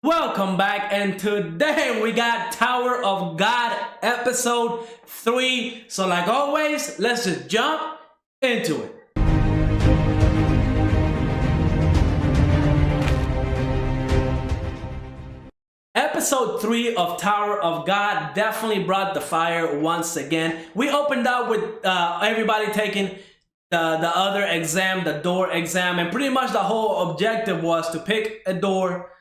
Welcome back, and today we got Tower of God episode 3. So like always, let's just jump into it. Episode 3 of Tower of God definitely brought the fire once again. We opened up with everybody taking the other exam, the door exam, and pretty much the whole objective was to pick a door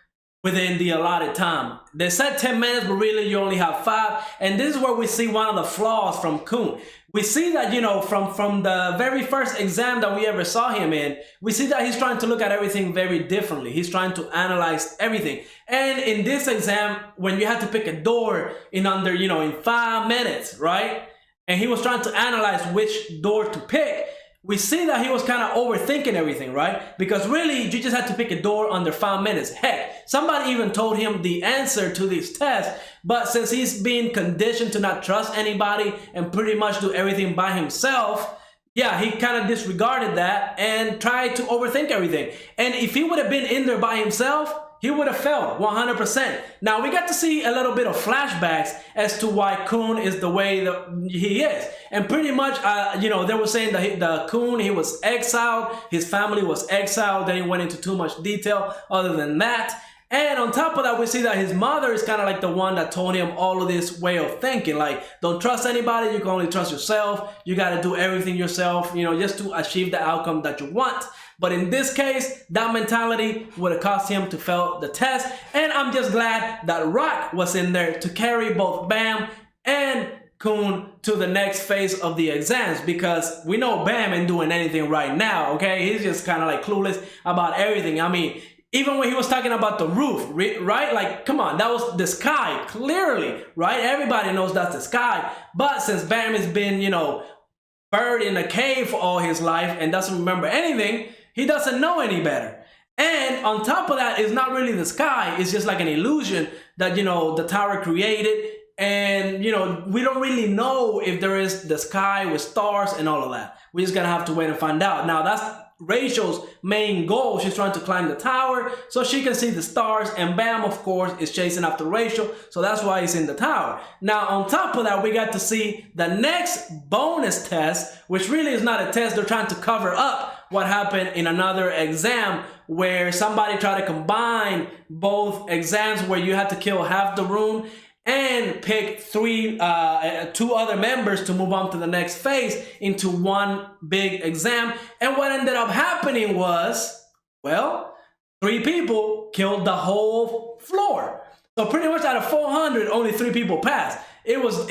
within the allotted time. They said 10 minutes, but really you only have 5. And this is where we see one of the flaws from Khun. We see that, you know, from the very first exam that we ever saw him in, we see that he's trying to look at everything very differently. He's trying to analyze everything. And in this exam, when you had to pick a door in under, in 5 minutes, right? And he was trying to analyze which door to pick. We see that he was kind of overthinking everything, right? Because really, you just had to pick a door under 5 minutes. Heck, somebody even told him the answer to this test, but since he's being conditioned to not trust anybody and pretty much do everything by himself, yeah, he kind of disregarded that and tried to overthink everything. And if he would have been in there by himself, he would have failed 100%. Now, we got to see a little bit of flashbacks as to why Khun is the way that he is. And pretty much, they were saying that the Khun, he was exiled, his family was exiled. They didn't went into too much detail other than that. And on top of that, we see that his mother is kind of like the one that told him all of this way of thinking. Like, don't trust anybody, you can only trust yourself. You got to do everything yourself, just to achieve the outcome that you want. But in this case, that mentality would have caused him to fail the test. And I'm just glad that Rock was in there to carry both Bam and Khun to the next phase of the exams, because we know Bam ain't doing anything right now, okay? He's just kind of like clueless about everything. I mean, even when he was talking about the roof, right? Like, come on, that was the sky, clearly, right? Everybody knows that's the sky. But since Bam has been, buried in a cave for all his life and doesn't remember anything, he doesn't know any better. And on top of that, it's not really the sky. It's just like an illusion that, the tower created. And, we don't really know if there is the sky with stars and all of that. We're just going to have to wait and find out. Now, that's Rachel's main goal. She's trying to climb the tower so she can see the stars, and Bam, of course, is chasing after Rachel, so that's why he's in the tower. Now, on top of that, we got to see the next bonus test, which really is not a test. They're trying to cover up what happened in another exam where somebody tried to combine both exams, where you had to kill half the room and pick two other members to move on to the next phase into one big exam. And what ended up happening was, well, 3 people killed the whole floor. So pretty much out of 400, only 3 people passed. It was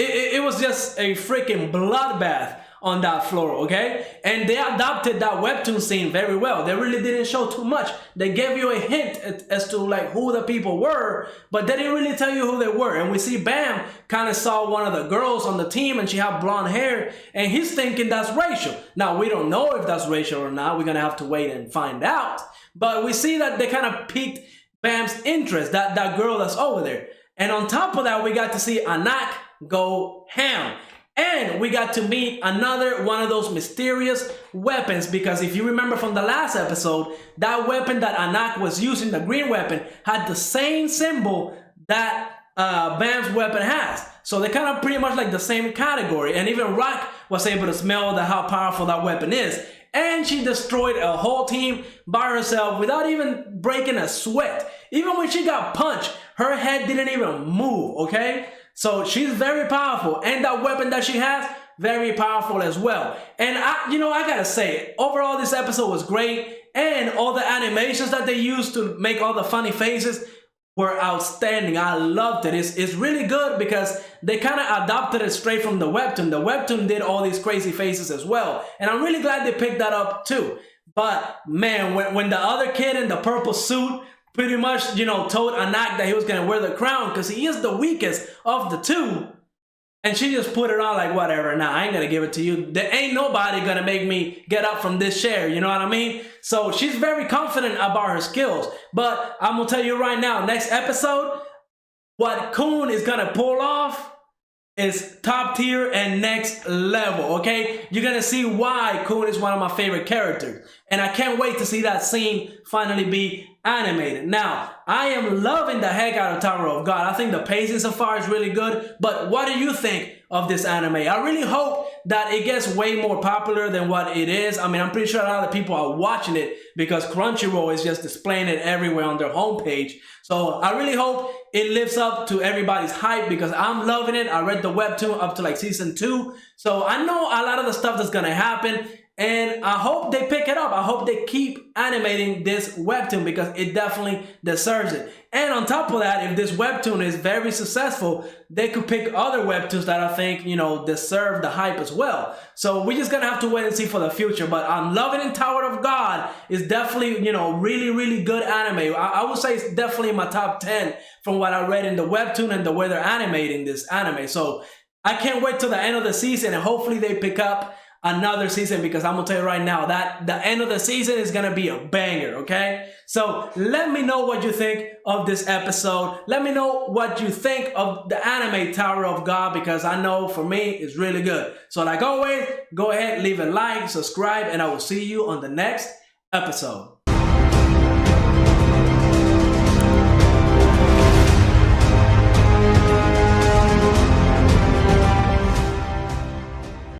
just a freaking bloodbath on that floor, okay? And they adopted that webtoon scene very well. They really didn't show too much. They gave you a hint as to like who the people were, but they didn't really tell you who they were. And we see Bam kind of saw one of the girls on the team, and she had blonde hair, and he's thinking that's Rachel. Now, we don't know if that's Rachel or not. We're gonna have to wait and find out. But we see that they kind of piqued Bam's interest, that girl that's over there. And on top of that, we got to see Anak go ham. And we got to meet another one of those mysterious weapons, because if you remember from the last episode, that weapon that Anak was using, the green weapon, had the same symbol that Bam's weapon has. So they're kind of pretty much like the same category. And even Rock was able to smell how powerful that weapon is. And she destroyed a whole team by herself without even breaking a sweat. Even when she got punched, her head didn't even move, okay? So she's very powerful, and that weapon that she has, very powerful as well. And I gotta say, overall this episode was great, and all the animations that they used to make all the funny faces were outstanding. I loved it. It's really good because they kind of adopted it straight from the webtoon. The webtoon did all these crazy faces as well, and I'm really glad they picked that up too. But man, when the other kid in the purple suit pretty much, told Anak that he was going to wear the crown because he is the weakest of the 2. And she just put it on like, whatever, nah, I ain't going to give it to you. There ain't nobody going to make me get up from this chair, you know what I mean? So she's very confident about her skills. But I'm going to tell you right now, next episode, what Khun is going to pull off, is top tier and next level, okay? You're gonna see why Khun is one of my favorite characters. And I can't wait to see that scene finally be animated. Now, I am loving the heck out of Tower of God. I think the pacing so far is really good. But what do you think of this anime? I really hope that it gets way more popular than what it is. I mean, I'm pretty sure a lot of people are watching it because Crunchyroll is just displaying it everywhere on their homepage. So I really hope it lives up to everybody's hype because I'm loving it. I read the webtoon up to like season 2. So I know a lot of the stuff that's gonna happen. And I hope they pick it up. I hope they keep animating this webtoon because it definitely deserves it. And on top of that, if this webtoon is very successful, they could pick other webtoons that I think, you know, deserve the hype as well. So we're just gonna have to wait and see for the future. But I'm loving it. Tower of God is definitely, you know, really, really good anime. I would say it's definitely in my top 10 from what I read in the webtoon and the way they're animating this anime. So I can't wait till the end of the season and hopefully they pick up another season because I'm gonna tell you right now that the end of the season is gonna be a banger, okay? So let me know what you think of this episode. Let me know what you think of the anime Tower of God because I know for me it's really good. So like always, go ahead, leave a like, subscribe, and I will see you on the next episode.